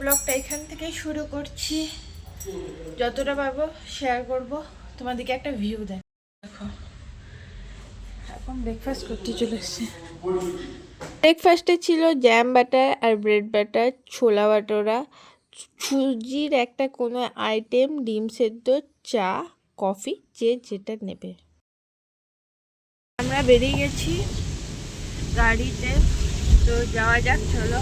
ব্লগটা এখান থেকেই শুরু করছি। যতটা পারবো শেয়ার করব, তোমাদেরকে একটা ভিউ দেখো। এখন ব্রেকফাস্ট করতে চলে এসেছি। ব্রেকফাস্টে ছিল জ্যাম বাটার আর ব্রেড বাটার, ছোলা বাটোরা, সুজির একটা কোনো আইটেম, ডিম সেদ্ধ, চা, কফি, যে যেটা নেবে। আমরা বেরিয়ে গেছি গাড়িতে, তো যাওয়া যাক, চলো।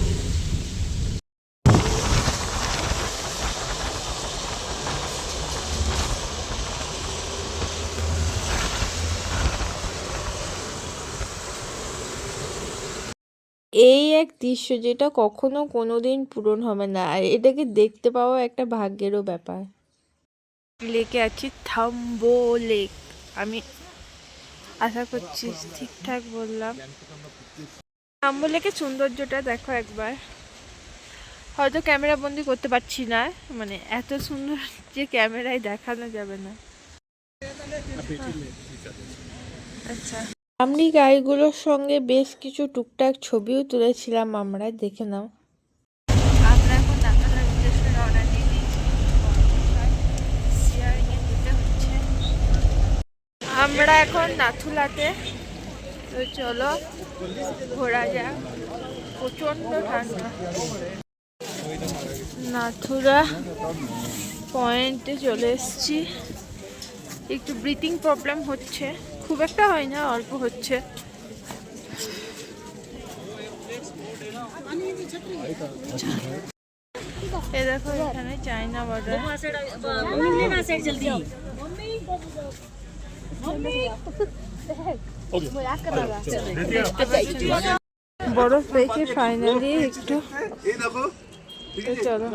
এই এক দৃশ্য যেটা কখনো কোনোদিন পূরণ হবে না, আর এটাকে দেখতে পাওয়া একটা ভাগ্যেরও ব্যাপার। লেকে আছি থাম্বো লেক, আমি আশা করছি ঠিকঠাক বললাম। থাম্বো লেকের সৌন্দর্যটা দেখো একবার। হয়তো ক্যামেরা বন্দি করতে পারছি না, মানে এত সুন্দর যে ক্যামেরায় দেখানো যাবে না। আচ্ছা, সামনে গাড়িগুলোর সঙ্গে বেশ কিছু টুকটাক ছবিও তুলেছিলাম আমরা, দেখে নাও। আমরা এখন নাথুলার উদ্দেশ্যে রওনা দিয়ে দিয়েছি। আমরা এখন নাথুলাতে, তো চলো ঘোরা যাক। প্রচন্ড ঠান্ডা। নাথুলা পয়েন্টে চলে এসেছি। একটু ব্রিথিং প্রবলেম হচ্ছে, খুব একটা হয় না, অল্প হচ্ছে। এ দেখো এখানে চায়না বর্ডার। বরফ পেয়েছি ফাইনালি একটু, চলো।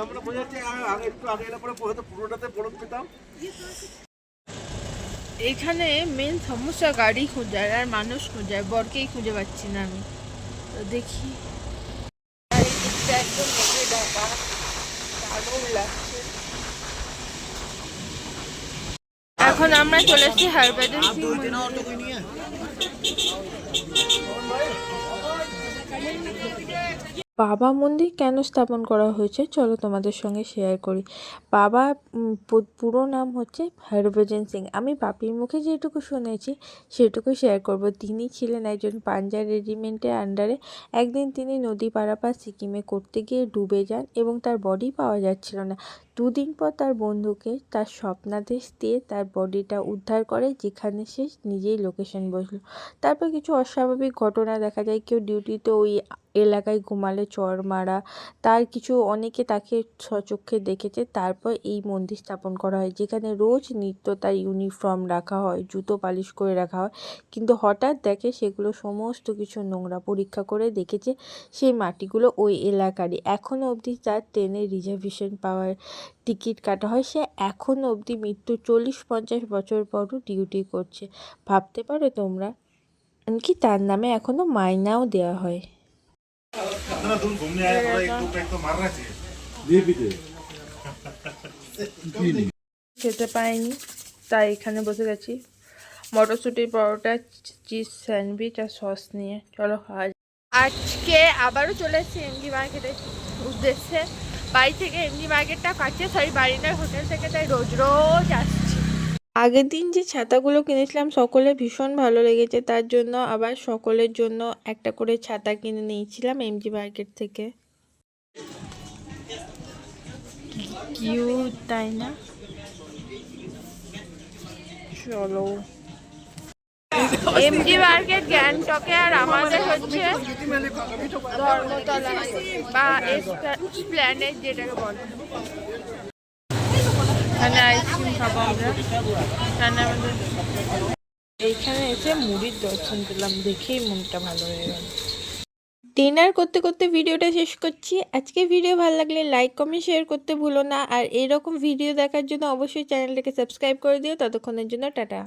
এখানে মেন সমস্যা গাড়ি খোঁজার আর মানুষ খোঁজার, বরকেই খুঁজে পাচ্ছি না আমি। তো দেখি, একদম এখন আমরা চলে এসেছি হারবাদের বাবা মন্দির কেন স্থাপন করা হয়েছে চলো তোমাদের সঙ্গে শেয়ার করি। বাবা পুরো নাম হচ্ছে হরভজন সিং। আমি বাপির মুখে যেটুকু শুনেছি সেটুকু শেয়ার করব। তিনি ছিলেন একজন পাঞ্জাব রেজিমেন্টের আন্ডারে। একদিন তিনি নদী পারাপার সিকিমে করতে গিয়ে ডুবে যান এবং তার বডি পাওয়া যাচ্ছিল না। দুদিন পর তার বন্ধুকে তার স্বপ্নাদেশ দিয়ে তার বডিটা উদ্ধার করে, যেখানে সে নিজেই লোকেশন বসলো। তারপর কিছু অস্বাভাবিক ঘটনা দেখা যায়। কেউ ডিউটিতে ওই এলাকায় ঘুমালে চড় মারা, তার কিছু অনেকে তাকে স্বচক্ষে দেখেছে। তারপর এই মন্দির স্থাপন করা হয়, যেখানে রোজ নিত্য তার ইউনিফর্ম রাখা হয়, জুতো পালিশ করে রাখা হয়। কিন্তু হঠাৎ দেখে সেগুলো সমস্ত কিছু নোংরা। পরীক্ষা করে দেখেছে সেই মাটিগুলো ওই এলাকারই। এখনও অবধি তার ট্রেনের রিজার্ভেশন পাওয়ার টিকিট কাটা হয়। সে এখনও অবধি মৃত্যু 40-50 বছর পরও ডিউটি করছে। ভাবতে পারো তোমরা? এমনকি তার নামে এখনও মাইনাও দেওয়া হয়। খেতে পাইনি তাই এখানে বসে গেছি। মটরশুঁটির পরোটা, চিজ স্যান্ডউইচ আর সস নিয়ে, চলো খাওয়া যাক। আজকে আবারও চলে এসেছি এমজি মার্কেটের উদ্দেশ্যে। বাড়ি থেকে এমজি মার্কেটটা কাছে, সরি বাড়ি নয়, হোটেল থেকে, তাই রোজ রোজ আসছি। আগের দিন যে ছাতাগুলো কিনেছিলাম সকলে ভীষণ ভালো লেগেছে, তার জন্য আবার সকলের জন্য একটা করে ছাতা কিনে নিয়েছিলাম এমজি মার্কেট থেকে। কিউট তাই না? চলো, এমজি মার্কেট গ্যাংটকে, আর আমাদের হচ্ছে ধর্মতলা বা এসপ্ল্যানেড যেটাকে বলে। এখানে আইসক্রিম খাবো আমরা। আমাদের এইখানে এসে মুড়ির দর্শন পেলাম, দেখেই মনটা ভালো হয়ে গেল। ডিনার করতে করতে ভিডিওটা শেষ করছি। আজকে ভিডিও ভালো লাগলে লাইক কমেন্ট শেয়ার করতে ভুলো না, আর এরকম ভিডিও দেখার জন্য অবশ্যই চ্যানেলটাকে সাবস্ক্রাইব করে দিও। ততক্ষণের জন্য টাটা।